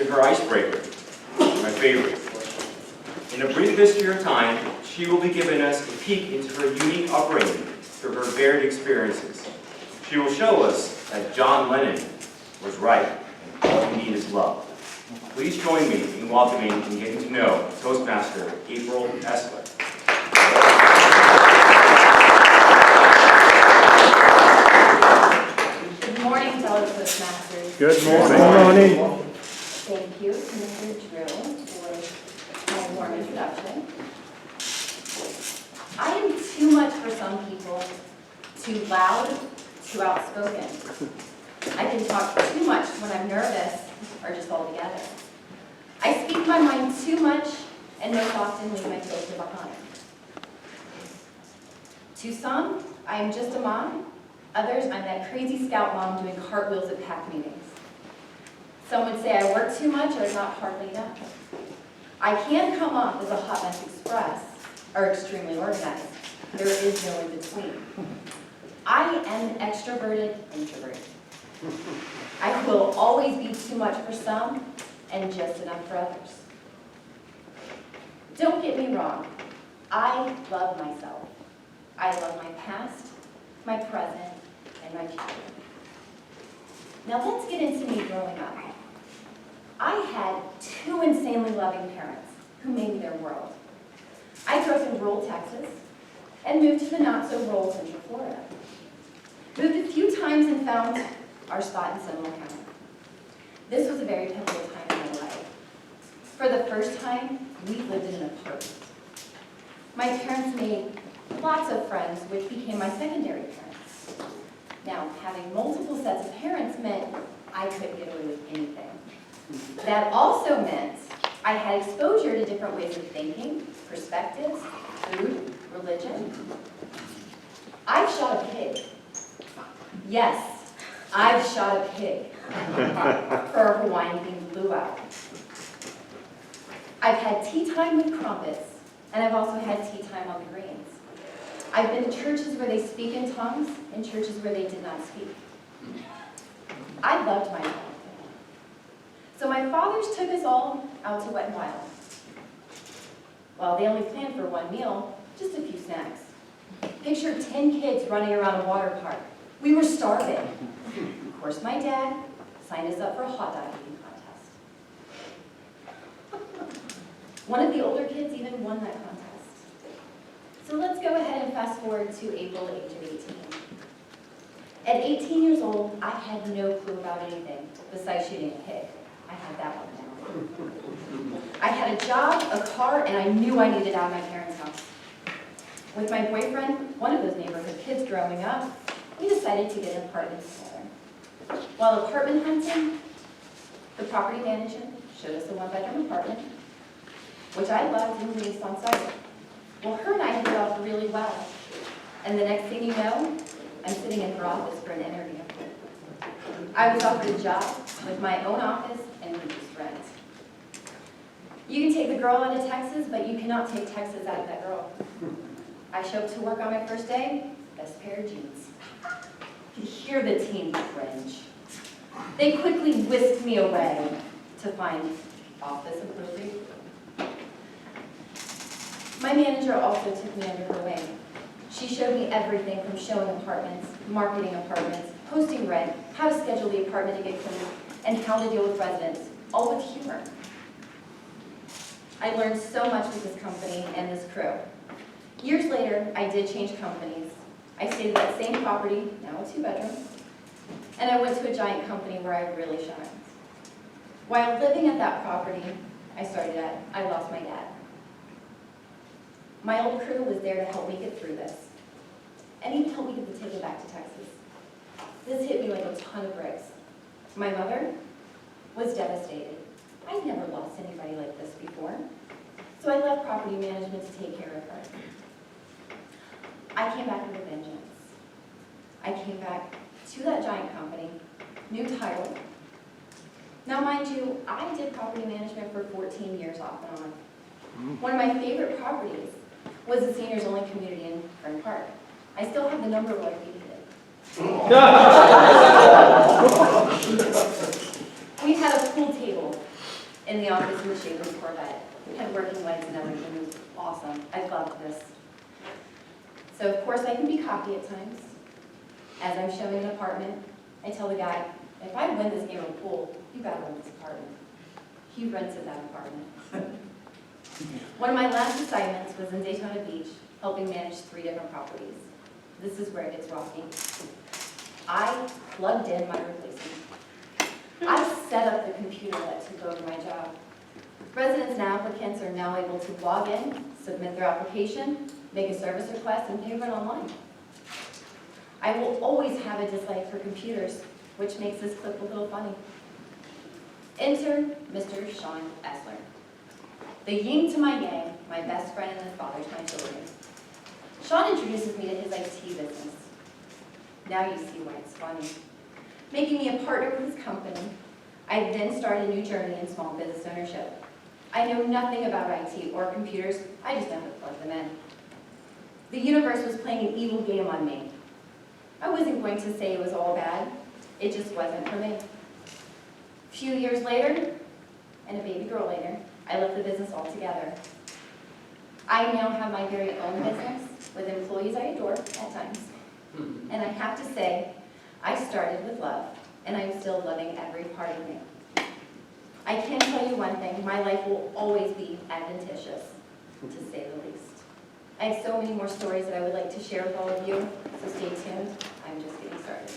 her Icebreaker, my favorite. In a brief history of time, she will be giving us a peek into her unique upbringing through her varied experiences. She will show us that John Lennon was right, and all we need is love. Please join me in welcoming and getting to know Toastmaster April Esler. Good morning, fellow Toastmasters. Good morning. Good morning. Thank you to Mr. Drew for my warm introduction. I am too much for some people, too loud, too outspoken. I can talk too much when I'm nervous or just all together. I speak my mind too much and most often leave my filter behind. To some, I am just a mom. Others, I'm that crazy scout mom doing cartwheels at PAC meetings. Some would say I work too much or not hardly enough. I can come off as a hot mess express or extremely organized. There is no in between. I am an extroverted introvert. I will always be too much for some and just enough for others. Don't get me wrong. I love myself. I love my past, my present, and my future. Now let's get into me growing up. I had two insanely loving parents who made me their world. I grew up in rural Texas and moved to the not-so-rural Central Florida. Moved a few times and found our spot in Seminole County. This was a very pivotal time in my life. For the first time, we lived in an apartment. My parents made lots of friends, which became my secondary parents. Now, having multiple sets of parents meant I couldn't get away with anything. That also meant I had exposure to different ways of thinking, perspectives, food, religion. I've shot a pig. Yes, I've shot a pig for a Hawaiian-themed luau. I've had tea time with crumpets, and I've also had tea time on the greens. I've been to churches where they speak in tongues and churches where they did not speak. I loved my family. So my fathers took us all out to Wet n Wild. Well, they only planned for one meal, just a few snacks. Picture 10 kids running around a water park. We were starving. Of course, my dad signed us up for a hot dog eating contest. One of the older kids even won that contest. So let's go ahead and fast forward to April, age of 18. At 18 years old, I had no clue about anything besides shooting a pig. I had that one down. I had a job, a car, and I knew I needed out of my parents' house. With my boyfriend, one of those neighborhood kids growing up, we decided to get an apartment together. While apartment hunting, the property manager showed us a one-bedroom apartment, which I loved and leased on site. Well, her and I hit it off really well. And the next thing you know, I'm sitting in her office for an interview. I was offered a job with my own office and reduced rent. You can take the girl out of Texas, but you cannot take Texas out of that girl. I show up to work on my first day, best pair of jeans. You could hear the team cringe. They quickly whisked me away to find office appropriate. My manager also took me under her wing. She showed me everything from showing apartments, marketing apartments, posting rent, how to schedule the apartment to get clean, and how to deal with residents, all with humor. I learned so much with this company and this crew. Years later, I did change companies. I stayed at that same property, now a 2-bedroom, and I went to a giant company where I really shined. While living at that property I lost my dad. My old crew was there to help me get through this, and even help me get the ticket back to Texas. This hit me like a ton of bricks. My mother was devastated. I'd never lost anybody like this before, so I left property management to take care of her. I came back with a vengeance. I came back to that giant company, new title. Now, mind you, I did property management for 14 years off and on. One of my favorite properties was the seniors-only community in Fern Park. I still have the number where I needed it. We had a pool table in the office in the shape of a Corvette. Had working lights and everything. It was awesome. I loved this. So of course I can be cocky at times. As I'm showing an apartment, I tell the guy, if I win this game of pool, you gotta rent this apartment. He rented that apartment. One of my last assignments was in Daytona Beach, helping manage 3 different properties. This is where it gets rocky. I plugged in my replacement. I set up the computer that took over my job. Residents and applicants are now able to log in, submit their application, make a service request, and pay rent online. I will always have a dislike for computers, which makes this clip a little funny. Enter Mr. Sean Esler. The yin to my yang, my best friend and the father to my children. Sean introduces me to his IT business. Now you see why it's funny. Making me a partner with his company, I then started a new journey in small business ownership. I know nothing about IT or computers, I just know how to plug them in. The universe was playing an evil game on me. I wasn't going to say it was all bad, it just wasn't for me. A few years later, and a baby girl later, I left the business altogether. I now have my very own business with employees I adore at times. And I have to say, I started with love, and I'm still loving every part of me. I can tell you one thing, my life will always be adventitious, to say the least. I have so many more stories that I would like to share with all of you, so stay tuned. I'm just getting started.